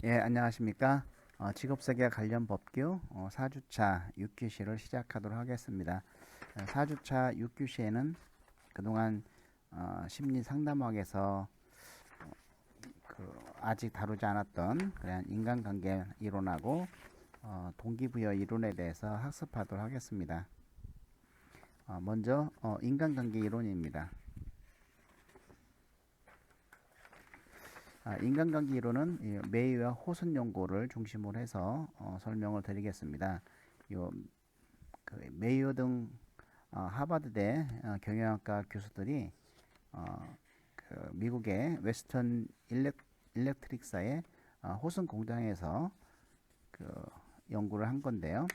예, 안녕하십니까. 직업세계 관련 법규 4주차 6교시를 시작하도록 하겠습니다. 4주차 6교시에는 그동안 심리 상담학에서 아직 다루지 않았던 그런 인간관계 이론하고 동기부여 이론에 대해서 학습하도록 하겠습니다. 먼저 인간관계 이론입니다. 인간관계 이론은 메이와 호슨 연구를 중심으로 해서 설명을 드리겠습니다. 메이어 등 하버드대 경영학과 교수들이 미국의 웨스턴 일렉트릭사의 호슨 공장에서 연구를 한 건데요.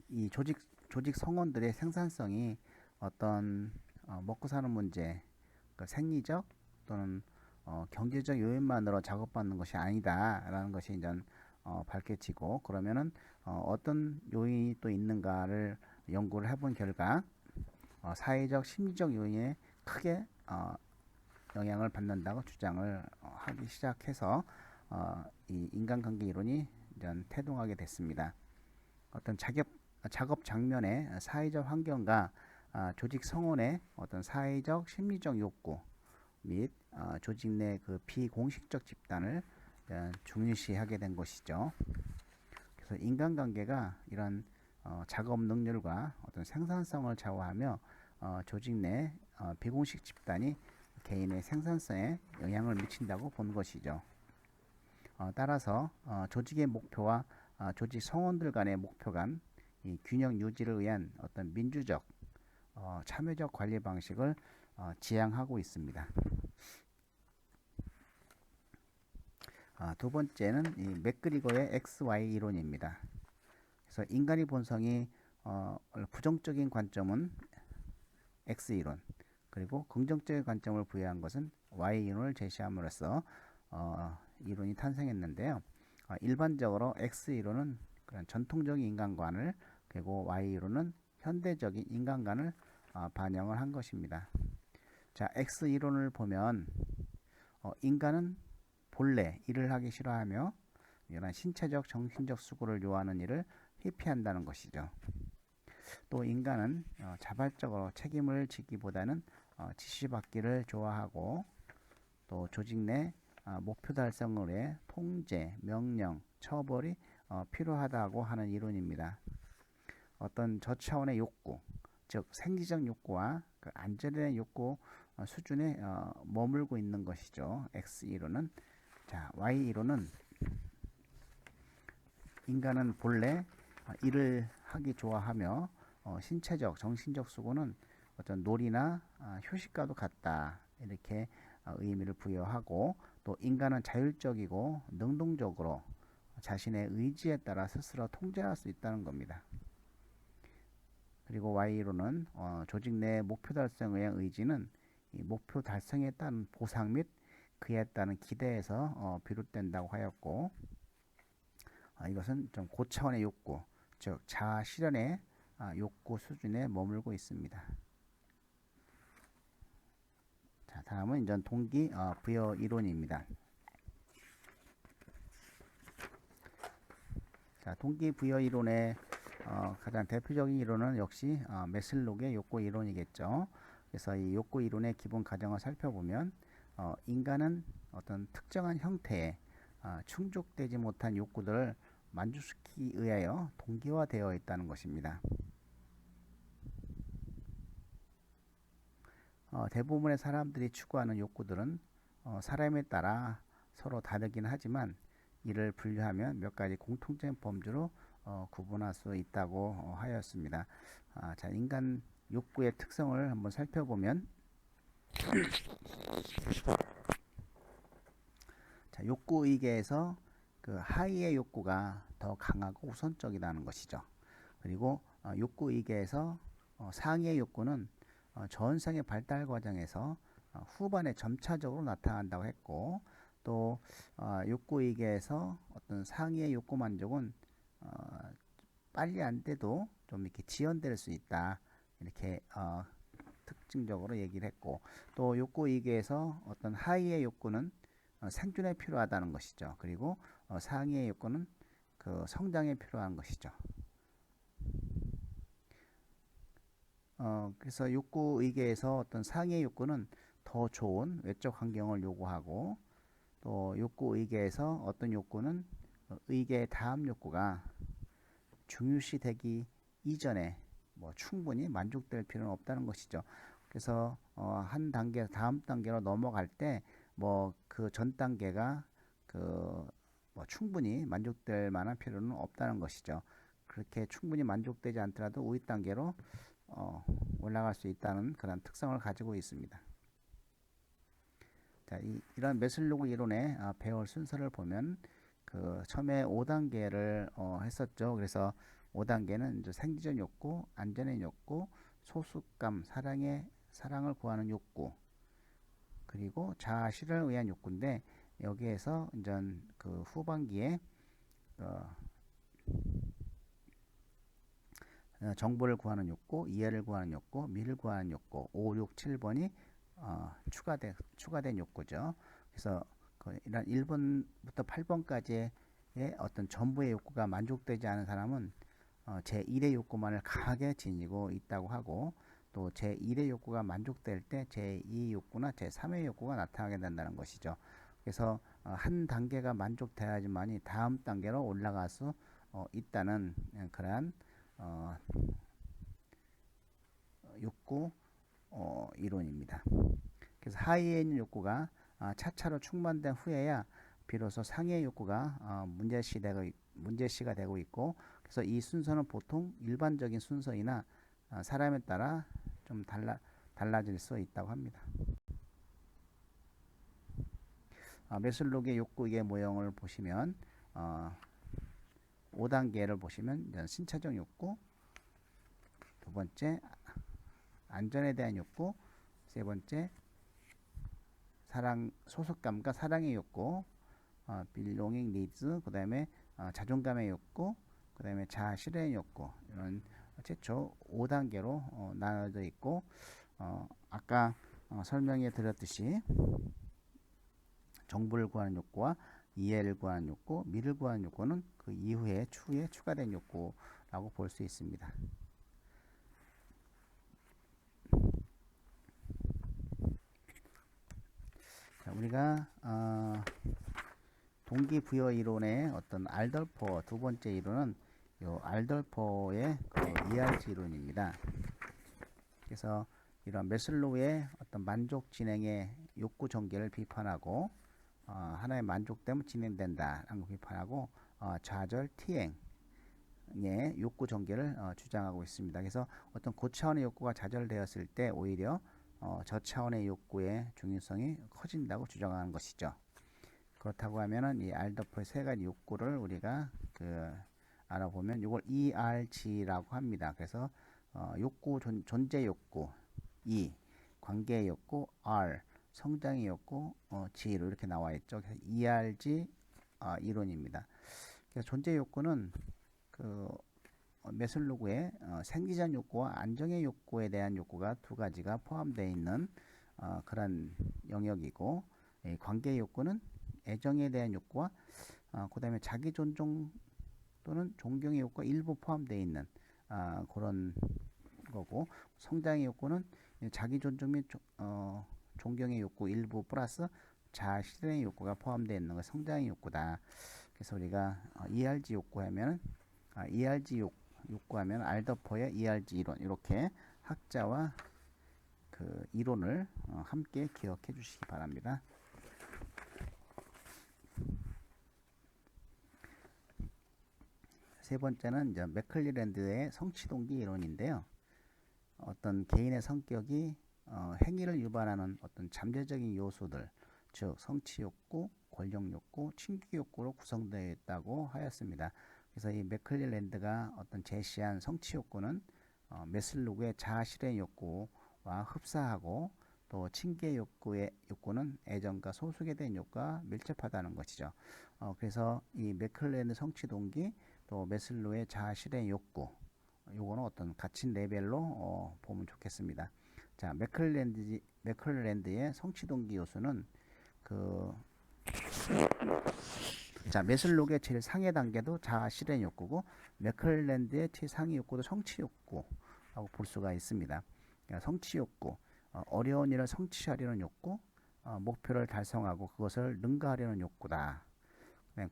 이 조직 성원들의 생산성이 어떤 먹고 사는 문제, 생리적 또는 경제적 요인만으로 작업받는 것이 아니다라는 것이 이제 밝혀지고, 그러면은 어떤 요인이 또 있는가를 연구를 해본 결과 사회적 심리적 요인에 크게 영향을 받는다고 주장을 하기 시작해서 이 인간관계 이론이 이제 태동하게 됐습니다. 어떤 작업 장면의 사회적 환경과 조직 성원의 어떤 사회적 심리적 욕구 및 조직 내 그 비공식적 집단을 중요시하게 된 것이죠. 그래서 인간관계가 이런 작업 능률과 어떤 생산성을 좌우하며 조직 내 비공식 집단이 개인의 생산성에 영향을 미친다고 본 것이죠. 따라서 조직의 목표와 조직 성원들 간의 목표 간 이 균형 유지를 위한 어떤 민주적 참여적 관리 방식을 지향하고 있습니다. 두 번째는 이 맥그리거의 XY 이론입니다. 그래서 인간의 본성이 부정적인 관점은 X 이론, 그리고 긍정적인 관점을 부여한 것은 Y 이론을 제시함으로써 이론이 탄생했는데요. 일반적으로 X 이론은 그런 전통적인 인간관을, 그리고 Y 이론은 현대적인 인간관을 반영을 한 것입니다. 자, X 이론을 보면 인간은 본래 일을 하기 싫어하며 이런 신체적 정신적 수고를 요하는 일을 회피한다는 것이죠. 또 인간은 자발적으로 책임을 지기보다는 지시받기를 좋아하고, 또 조직 내 목표 달성을 위해 통제, 명령, 처벌이 필요하다고 하는 이론입니다. 어떤 저차원의 욕구, 즉 생리적 욕구와 그 안전의 욕구 수준에 머물고 있는 것이죠. X 이론은. 자, Y 이론은 인간은 본래 일을 하기 좋아하며 신체적, 정신적 수고는 어떤 놀이나 휴식과도 같다, 이렇게 의미를 부여하고, 또 인간은 자율적이고 능동적으로 자신의 의지에 따라 스스로 통제할 수 있다는 겁니다. 그리고 Y로는 조직 내 목표 달성에 의한 의지는 이 목표 달성에 따른 보상 및 그에 따른 기대에서 비롯된다고 하였고, 이것은 좀 고차원의 욕구, 즉 자아 실현의 욕구 수준에 머물고 있습니다. 자, 다음은 이제 동기 부여 이론입니다. 자, 동기 부여 이론의 가장 대표적인 이론은 역시 메슬로우의 욕구 이론이겠죠. 그래서 이 욕구 이론의 기본 가정을 살펴보면 인간은 어떤 특정한 형태의 충족되지 못한 욕구들을 만족시키기 위하여 동기화되어 있다는 것입니다. 대부분의 사람들이 추구하는 욕구들은 사람에 따라 서로 다르긴 하지만 이를 분류하면 몇 가지 공통된 범주로 구분할 수 있다고 하였습니다. 자, 인간 욕구의 특성을 한번 살펴보면 자, 욕구의계에서 그 하위의 욕구가 더 강하고 우선적이라는 것이죠. 그리고 욕구의계에서 상위의 욕구는 전생의 발달 과정에서 후반에 점차적으로 나타난다고 했고, 또 욕구의계에서 어떤 상위의 욕구 만족은 빨리 안 돼도 좀 이렇게 지연될 수 있다, 이렇게 특징적으로 얘기를 했고, 또 욕구의계에서 어떤 하위의 욕구는 생존에 필요하다는 것이죠. 그리고 상위의 욕구는 그 성장에 필요한 것이죠. 그래서 욕구 의계에서 어떤 상위의 욕구는 더 좋은 외적 환경을 요구하고, 또 욕구 의계에서 어떤 욕구는 의계의 다음 욕구가 중요시되기 이전에 뭐 충분히 만족될 필요는 없다는 것이죠. 그래서 한 단계 다음 단계로 넘어갈 때 뭐 그 전 단계가 그 뭐 충분히 만족될 만한 필요는 없다는 것이죠. 그렇게 충분히 만족되지 않더라도 우위 단계로 올라갈 수 있다는 그런 특성을 가지고 있습니다. 자, 이런 메슬로우 이론의 배울 순서를 보면 그 처음에 5단계를 했었죠. 그래서 5단계는 이제 생리적 욕구, 안전의 욕구, 소속감, 사랑을 구하는 욕구, 그리고 자아 실현을 위한 욕구인데, 여기에서 이제 그 후반기에 정보를 구하는 욕구, 이해를 구하는 욕구, 미를 구하는 욕구, 5, 6, 7번이 추가된 욕구죠. 그래서 이런 1번부터 8번까지의 어떤 전부의 욕구가 만족되지 않은 사람은 제1의 욕구만을 강하게 지니고 있다고 하고, 또 제1의 욕구가 만족될 때 제2 욕구나 제3의 욕구가 나타나게 된다는 것이죠. 그래서 한 단계가 만족돼야지만이 다음 단계로 올라갈 수 있다는 그러한 욕구 이론입니다. 그래서 하위에 있는 욕구가 차차로 충만된 후에야 비로소 상위의 욕구가 문제시가 되고 있고, 그래서 이 순서는 보통 일반적인 순서이나 사람에 따라 좀 달라질 수 있다고 합니다. 메슬로우의 욕구의 모형을 보시면 5단계를 보시면 신체적 욕구, 두 번째 안전에 대한 욕구, 세 번째 소속감과 사랑의 욕구, belonging needs, 그 다음에 자존감의 욕구, 그 다음에 자아 실현의 욕구, 이런 최초 5단계로 나눠져 있고, 아까 설명해 드렸듯이 정보를 구하는 욕구와 이해를 구하는 욕구, 미를 구하는 욕구는 그 이후에 추후에 추가된 욕구라고 볼 수 있습니다. 자, 우리가 동기부여 이론의 어떤 알덜포 두 번째 이론은 요 알덜포의 그 ERG 이론입니다. 그래서 이런 메슬로우의 어떤 만족 진행의 욕구 전개를 비판하고, 하나의 만족되면 진행된다라는 걸 비판하고, 좌절 티행의 욕구 전개를 주장하고 있습니다. 그래서 어떤 고차원의 욕구가 좌절되었을 때 오히려 저차원의 욕구의 중요성이 커진다고 주장하는 것이죠. 그렇다고 하면은 이 알더포의 세 가지 욕구를 우리가 알아보면 이걸 ERG라고 합니다. 그래서 욕구 존재 욕구 E, 관계 욕구 R, 성장의 욕구 G로 이렇게 나와 있죠. 그래서 ERG 이론입니다. 그래서 존재 욕구는 그 메슬로우의 생리적 욕구와 안정의 욕구에 대한 욕구가 두 가지가 포함되어 있는 그런 영역이고, 관계 욕구는 애정에 대한 욕구와 그 다음에 자기 존중 또는 존경의 욕구가 일부 포함되어 있는 그런 거고, 성장의 욕구는 자기 존중 및 존경의 욕구 일부 플러스 자아 실현의 욕구가 포함되어 있는 거 성장의 욕구다. 그래서 우리가 ERG 욕구하면 ERG 욕구하면 알더포의 ERG 이론, 이렇게 학자와 그 이론을 함께 기억해 주시기 바랍니다. 세 번째는 이제 맥클리랜드의 성취동기 이론인데요. 어떤 개인의 성격이 행위를 유발하는 어떤 잠재적인 요소들, 즉 성취욕구, 권력욕구, 친기욕구로 구성되어 있다고 하였습니다. 그래서 이 맥클리랜드가 어떤 제시한 성취욕구는 메슬로우의 자아실현 욕구와 흡사하고, 또 친기의 욕구는 애정과 소속에 대한 욕구가 밀접하다는 것이죠. 그래서 이 맥클리랜드 성취동기, 또 메슬로우의 자아실현 욕구, 요거는 어떤 같은 레벨로 보면 좋겠습니다. 자, 맥클랜드의 성취동기 요소는 그 자, 매슬록의 제일 상해 단계도 자아 실현 욕구고 맥클랜드의 최상위 욕구도 성취 욕구라고 볼 수가 있습니다. 그러니까 성취 욕구, 어려운 일을 성취하려는 욕구, 목표를 달성하고 그것을 능가하려는 욕구다.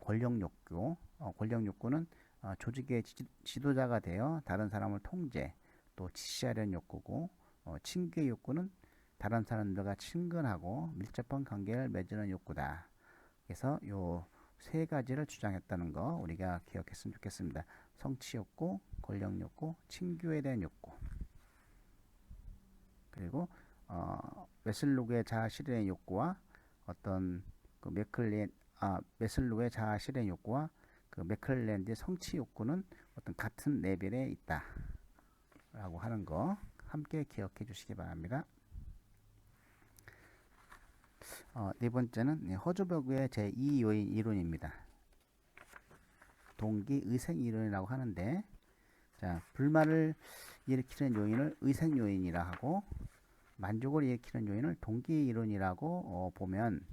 권력 욕구, 권력 욕구는 조직의 지도자가 되어 다른 사람을 통제, 또 지시하려는 욕구고, 친귀의 욕구는 다른 사람들과 친근하고 밀접한 관계를 맺으는 욕구다. 그래서 요 세 가지를 주장했다는 거 우리가 기억했으면 좋겠습니다. 성취 욕구, 권력 욕구, 친교에 대한 욕구. 그리고 메슬로그의 자아 실현의 욕구와 어떤 그 메슬로그의 자아 실현 욕구와 그 맥클랜드의 성취 욕구는 어떤 같은 레벨에 있다라고 하는 거 함께 기억해 주시기 바랍니다. 네 번째는 허즈버그의 제2 요인 이론입니다. 동기 의생 이론이라고 하는데, 자, 불만을 일으키는 요인을 의생 요인이라 하고 만족을 일으키는 요인을 동기 이론이라고 보면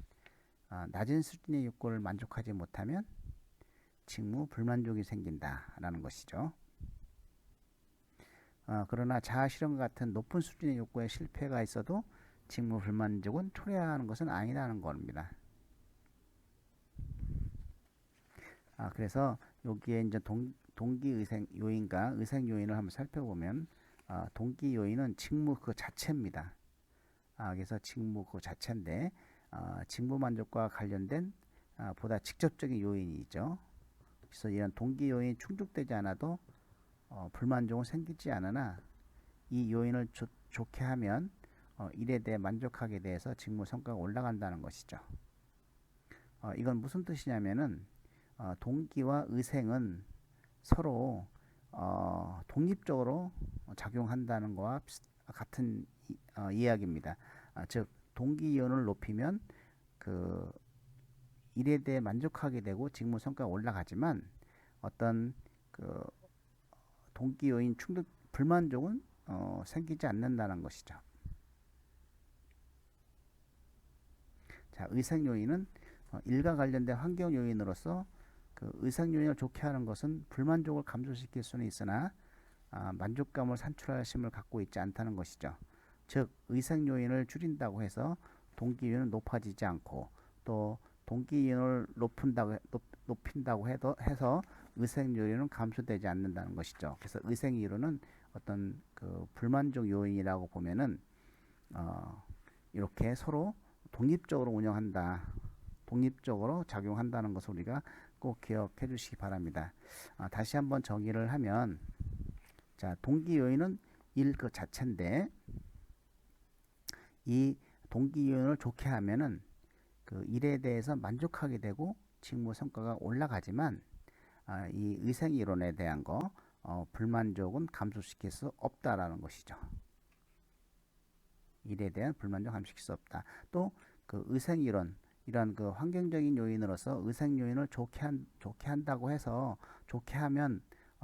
낮은 수준의 욕구를 만족하지 못하면 직무 불만족이 생긴다라는 것이죠. 그러나 자아 실현과 같은 높은 수준의 욕구에 실패가 있어도 직무 불만족은 초래하는 것은 아니라는 겁니다. 그래서 여기에 이제 동기 의생 요인과 의생 요인을 한번 살펴보면 동기 요인은 직무 그 자체입니다. 그래서 직무 그 자체인데 직무 만족과 관련된 보다 직접적인 요인이죠. 그래서 이런 동기 요인이 충족되지 않아도 불만족은 생기지 않으나 이 요인을 좋게 하면 일에 대해 만족하게 돼서 직무 성과가 올라간다는 것이죠. 이건 무슨 뜻이냐면은 동기와 의생은 서로 독립적으로 작용한다는 것과 같은 이야기입니다. 즉 동기 이온을 높이면 그 일에 대해 만족하게 되고 직무 성과가 올라가지만 어떤 그 동기 요인 충돌 불만족은 생기지 않는다는 것이죠. 자, 의생 요인은 일과 관련된 환경 요인으로서 그 의생 요인을 좋게 하는 것은 불만족을 감소시킬 수는 있으나 만족감을 산출할 힘을 갖고 있지 않다는 것이죠. 즉 의생 요인을 줄인다고 해서 동기 요인은 높아지지 않고 또 동기 요인을 높인다고 해서 의생 요인은 감소되지 않는다는 것이죠. 그래서 의생 이론은 어떤 그 불만족 요인이라고 보면은 이렇게 서로 독립적으로 운영한다, 독립적으로 작용한다는 것을 우리가 꼭 기억해 주시기 바랍니다. 다시 한번 정의를 하면, 자, 동기 요인은 일 그 자체인데 이 동기 요인을 좋게 하면은 그 일에 대해서 만족하게 되고 직무 성과가 올라가지만 이 의생 이론에 대한 불만족은 감소시킬 수 없다라는 것이죠. 일에 대한 불만족 감소시킬 수 없다. 또 그 의생 이론 이런 그 환경적인 요인으로서 의생 요인을 좋게 한다고 해서 좋게 하면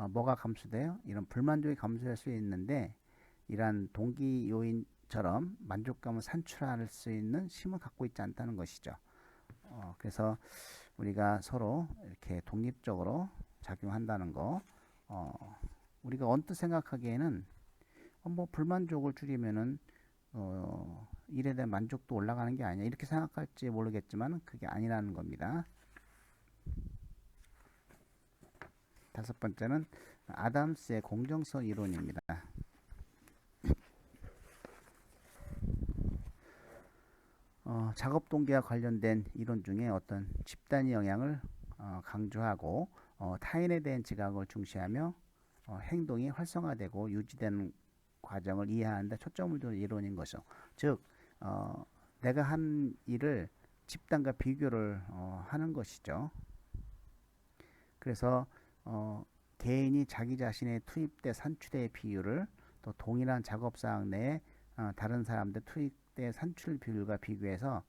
뭐가 감소돼요? 이런 불만족이 감소할 수 있는데 이러한 동기 요인처럼 만족감을 산출할 수 있는 힘을 갖고 있지 않다는 것이죠. 그래서 우리가 서로 이렇게 독립적으로 작용한다는 거, 우리가 언뜻 생각하기에는 뭐 불만족을 줄이면은 일에 대한 만족도 올라가는 게 아니야 이렇게 생각할지 모르겠지만 그게 아니라는 겁니다. 다섯 번째는 아담스의 공정성 이론입니다. 작업 동기와 관련된 이론 중에 어떤 집단의 영향을 강조하고 타인에 대한 지각을 중시하며 행동이 활성화되고 유지되는 과정을 이해하는 데 초점을 두는 이론인 것이죠. 즉 내가 한 일을 집단과 비교를 하는 것이죠. 그래서 개인이 자기 자신의 투입대 산출의 비율을 또 동일한 작업사항 내에 다른 사람들 투입대 산출 비율과 비교해서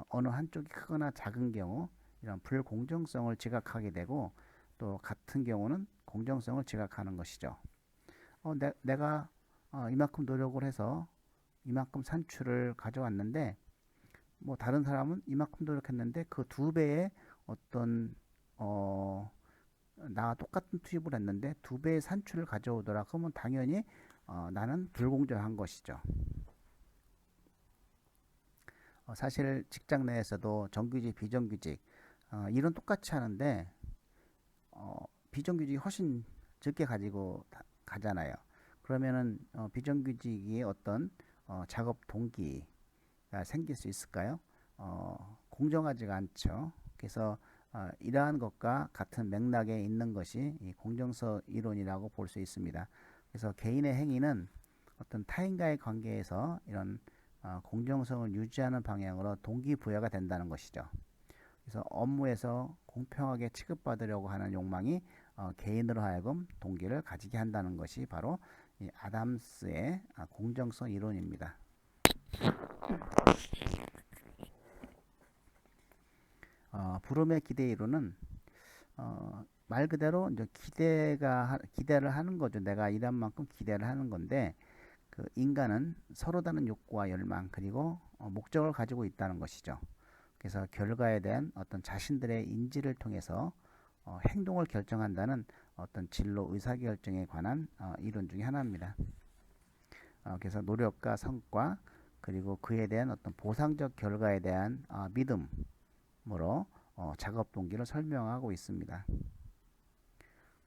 어느 한쪽이 크거나 작은 경우 이런 불공정성을 지각하게 되고 또 같은 경우는 공정성을 지각하는 것이죠. 내가 이만큼 노력을 해서 이만큼 산출을 가져왔는데 뭐 다른 사람은 이만큼 노력했는데 그 두 배의 어떤 나와 똑같은 투입을 했는데 2배의 산출을 가져오더라. 그러면 당연히 나는 불공정한 것이죠. 사실 직장 내에서도 정규직, 비정규직 일은 똑같이 하는데 비정규직이 훨씬 적게 가지고 가잖아요. 그러면은 비정규직이 어떤 작업 동기가 생길 수 있을까요? 공정하지가 않죠. 그래서 이러한 것과 같은 맥락에 있는 것이 이 공정성 이론이라고 볼 수 있습니다. 그래서 개인의 행위는 어떤 타인과의 관계에서 이런 공정성을 유지하는 방향으로 동기부여가 된다는 것이죠. 그래서 업무에서 공평하게 취급받으려고 하는 욕망이 개인으로 하여금 동기를 가지게 한다는 것이 바로 이 아담스의 공정성 이론입니다. 브룸의 기대 이론은 말 그대로 이제 기대를 하는 거죠. 내가 일한 만큼 기대를 하는 건데 그 인간은 서로 다른 욕구와 열망 그리고 목적을 가지고 있다는 것이죠. 그래서 결과에 대한 어떤 자신들의 인지를 통해서 행동을 결정한다는 어떤 진로 의사결정에 관한 이론 중에 하나입니다. 그래서 노력과 성과 그리고 그에 대한 어떤 보상적 결과에 대한 믿음으로 작업 동기를 설명하고 있습니다.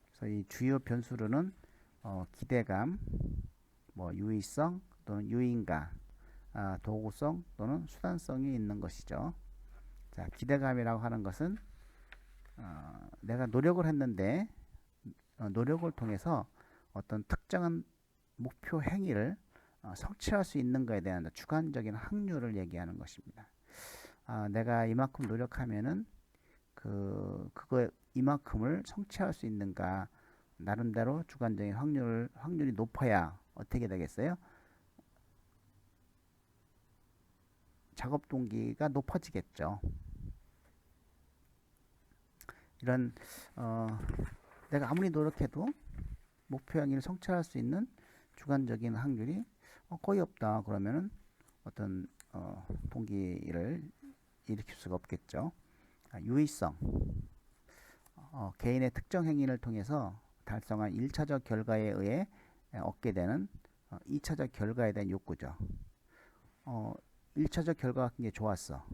그래서 이 주요 변수로는 기대감, 유의성 또는 유인가, 도구성 또는 수단성이 있는 것이죠. 자, 기대감이라고 하는 것은 내가 노력을 했는데 노력을 통해서 어떤 특정한 목표 행위를 성취할 수 있는 것에 대한 주관적인 확률을 얘기하는 것입니다. 내가 이만큼 노력하면은 그거 이만큼을 성취할 수 있는가 나름대로 주관적인 확률이 높아야 어떻게 되겠어요? 작업 동기가 높아지겠죠. 이런 내가 아무리 노력해도 목표 행위를 성취할 수 있는 주관적인 확률이 거의 없다. 그러면은 어떤 동기를 일으킬 수가 없겠죠. 유의성, 개인의 특정 행위를 통해서 달성한 1차적 결과에 의해 얻게 되는 2차적 결과에 대한 욕구죠. 1차적 결과가 굉장히 좋았어.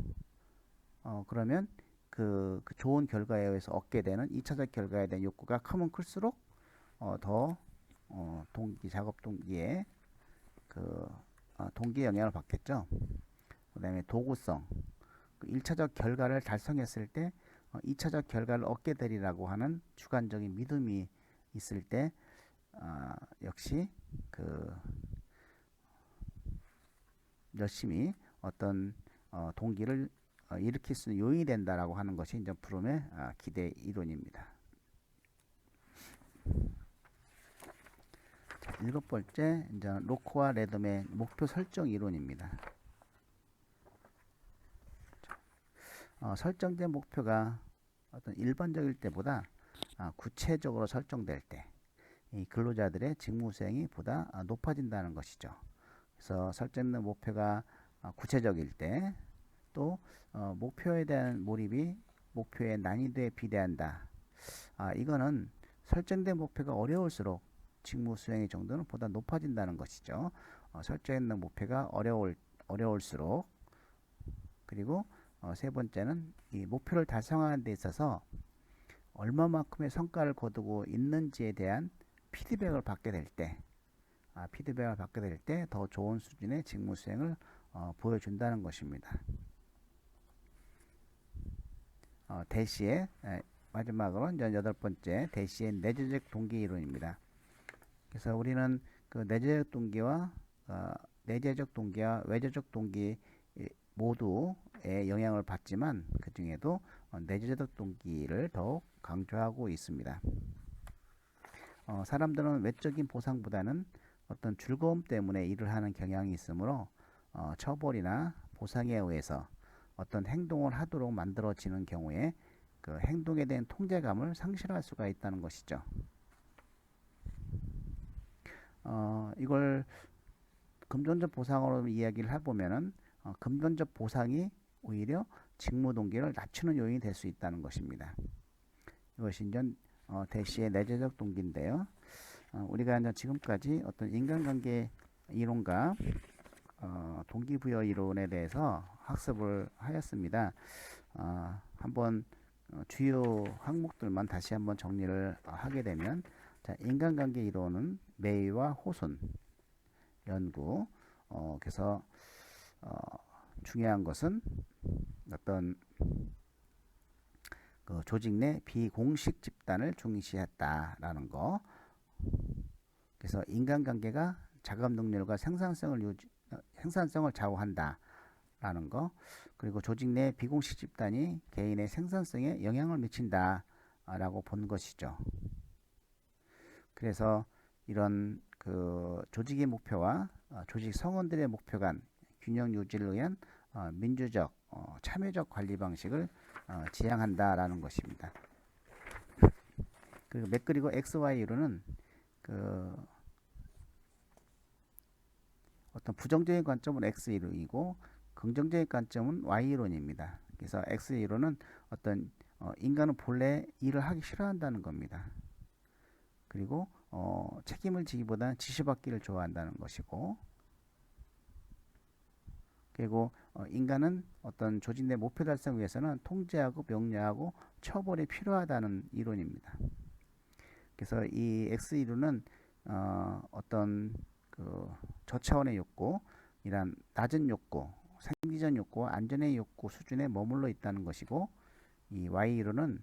그러면 그 좋은 결과에 의해서 얻게 되는 2차적 결과에 대한 욕구가 크면 클수록 더 작업 동기에 동기의 영향을 받겠죠. 그 다음에 도구성, 1차적 결과를 달성했을 때 2차적 결과를 얻게 되리라고 하는 주관적인 믿음이 있을 때 역시 열심히 어떤 동기를 일으킬 수 있는 요인이 된다라고 하는 것이 이제 브룸의 기대 이론입니다. 자, 7번째 이제 로크와 레덤의 목표 설정 이론입니다. 설정된 목표가 어떤 일반적일 때보다 구체적으로 설정될 때 이 근로자들의 직무 수행이 보다 높아진다는 것이죠. 그래서 설정된 목표가 구체적일 때 또 목표에 대한 몰입이 목표의 난이도에 비례한다. 이거는 설정된 목표가 어려울수록 직무 수행의 정도는 보다 높아진다는 것이죠. 설정된 목표가 어려울수록 그리고 세 번째는 이 목표를 달성하는 데 있어서 얼마만큼의 성과를 거두고 있는지에 대한 피드백을 받게 될 때 더 좋은 수준의 직무 수행을 보여준다는 것입니다. 대시의 마지막으로 이제 8번째 대시의 내재적 동기 이론입니다. 그래서 우리는 그 내재적 동기와 외재적 동기 모두의 영향을 받지만 그 중에도 내재적 동기를 더욱 강조하고 있습니다. 사람들은 외적인 보상보다는 어떤 즐거움 때문에 일을 하는 경향이 있으므로 처벌이나 보상에 의해서 어떤 행동을 하도록 만들어지는 경우에 그 행동에 대한 통제감을 상실할 수가 있다는 것이죠. 이걸 금전적 보상으로 이야기를 해보면은 금전적 보상이 오히려 직무 동기를 낮추는 요인이 될 수 있다는 것입니다. 이것이 이제 대시의 내재적 동기인데요. 우리가 이제 지금까지 어떤 인간관계 이론과 동기부여 이론에 대해서 학습을 하였습니다. 한번 주요 항목들만 다시 한번 정리를 하게 되면, 자, 인간관계 이론은 매의와 호손 연구. 그래서 중요한 것은 어떤 그 조직 내 비공식 집단을 중시했다라는 거. 그래서 인간관계가 작업 능률과 생산성을 좌우한다라는 거. 그리고 조직 내 비공식 집단이 개인의 생산성에 영향을 미친다라고 본 것이죠. 그래서 이런 그 조직의 목표와 조직 성원들의 목표 간 균형 유지를 위한 민주적, 참여적 관리 방식을 지향한다라는 것입니다. 그리고 XY 이론은 그 어떤 부정적인 관점은 X 이론이고 긍정적인 관점은 Y 이론입니다. 그래서 X 이론은 어떤 인간은 본래 일을 하기 싫어한다는 겁니다. 그리고 책임을 지기보다는 지시받기를 좋아한다는 것이고, 그리고 인간은 어떤 조직 내 목표 달성 위해서는 통제하고 명료하고 처벌이 필요하다는 이론입니다. 그래서 이 X 이론은 어떤 그 저차원의 욕구, 이란 낮은 욕구, 생리적 욕구와 안전의 욕구 수준에 머물러 있다는 것이고, 이 Y 이론은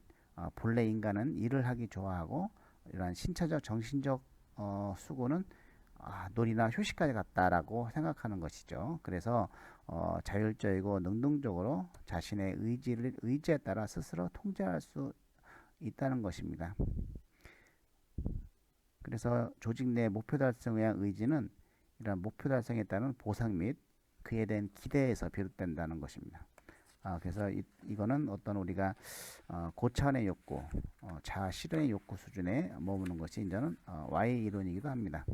본래 인간은 일을 하기 좋아하고 이러한 신체적 정신적 수고는 놀이나 휴식까지 같다라고 생각하는 것이죠. 그래서 자율적이고 능동적으로 자신의 의지에 따라 스스로 통제할 수 있다는 것입니다. 그래서 조직 내 목표 달성에 대한 의지는 이런 목표 달성에 따른 보상 및 그에 대한 기대에서 비롯된다는 것입니다. 그래서 이거는 어떤 우리가 고차원의 욕구, 자아 실현의 욕구 수준에 머무는 것이 이제는 Y 이론이기도 합니다.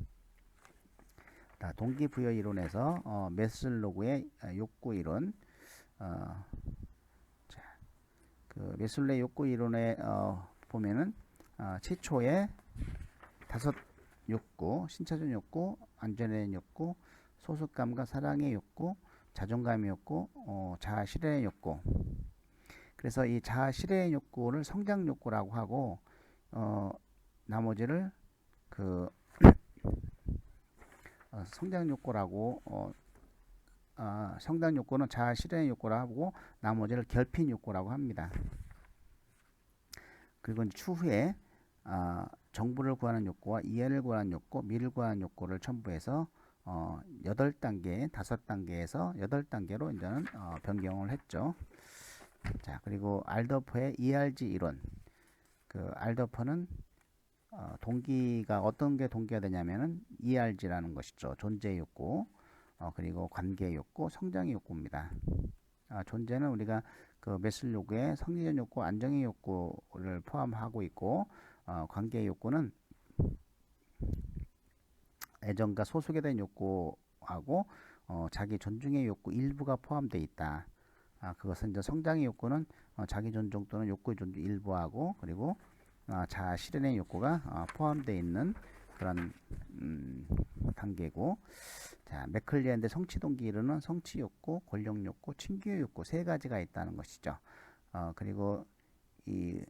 동기부여 이론에서 메슬로우의 욕구 이론. 그 메슬로우의 욕구 이론에 보면은 최초의 5 욕구, 신체적 욕구, 안전에 대한 욕구, 소속감과 사랑의 욕구, 자존감의 욕구, 자아 실현의 욕구. 그래서 이 자아 실현의 욕구를 성장 욕구라고 하고, 나머지를 그 성장 욕구라고 성장 욕구는 자아 실현의 욕구라고 하고 나머지를 결핍 욕구라고 합니다. 그리고 추후에 정보를 구하는 욕구와 이해를 구하는 욕구, 미를 구하는 욕구를 첨부해서 8단계, 5단계에서 8단계로 이제는 변경을 했죠. 자, 그리고 알더퍼의 ERG 이론. 그 알더퍼는 동기가 어떤 게 동기가 되냐면은 ERG라는 것이죠. 존재 욕구, 그리고 관계 욕구, 성장의 욕구입니다. 존재는 우리가 그 메슬로우의 성리적 욕구, 안정의 욕구를 포함하고 있고, 관계 욕구는 애정과 소속에 대한 욕구하고 자기 존중의 욕구 일부가 포함되어 있다. 그것은 이제 성장의 욕구는 자기 존중 또는 욕구의 존중 일부하고, 그리고 자아 실현의 욕구가 포함되어 있는 그런 단계고, 자, 맥클리언의 성취 동기 이론은 성취 욕구, 권력 욕구, 친교 욕구 3가지가 있다는 것이죠. 그리고 이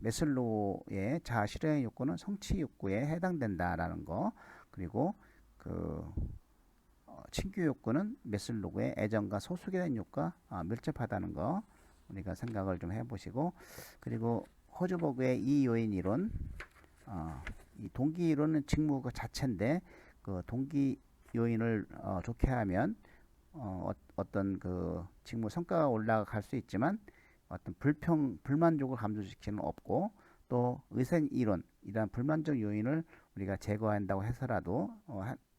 메슬로우의 자아 실현의 욕구는 성취 욕구에 해당된다라는 거, 그리고 그 친교 욕구는 메슬로우의 애정과 소속에 대한 욕구가 밀접하다는 거 우리가 생각을 좀 해보시고, 그리고 허즈버그의 이 요인 이론, 이 동기 이론은 직무 그 자체인데 그 동기 요인을 좋게 하면 어떤 그 직무 성과가 올라갈 수 있지만 어떤 불만족을 감소시키는 없고, 또 의생 이론, 이러한 불만족 요인을 우리가 제거한다고 해서라도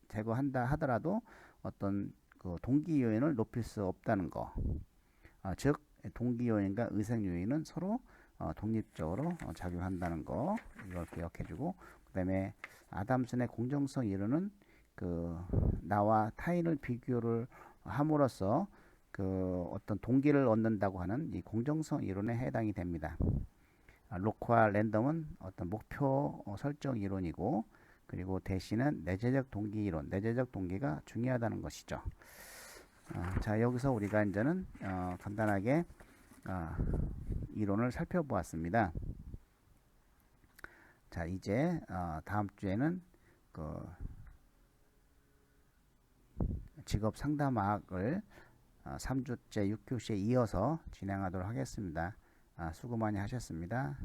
제거한다 하더라도 어떤 그 동기 요인을 높일 수 없다는 거. 즉 동기 요인과 의생 요인은 서로 독립적으로 작용한다는 거, 이걸 기억해주고, 그 다음에 아담슨의 공정성 이론은 그 나와 타인을 비교를 함으로써 그 어떤 동기를 얻는다고 하는 이 공정성 이론에 해당이 됩니다. 로크와 랜덤은 어떤 목표 설정 이론이고, 그리고 대시는 내재적 동기 이론, 내재적 동기가 중요하다는 것이죠. 자, 여기서 우리가 이제는 간단하게 이론을 살펴보았습니다. 자, 이제 다음 주에는 그 직업 상담학을 3주째 6교시에 이어서 진행하도록 하겠습니다. 수고 많이 하셨습니다.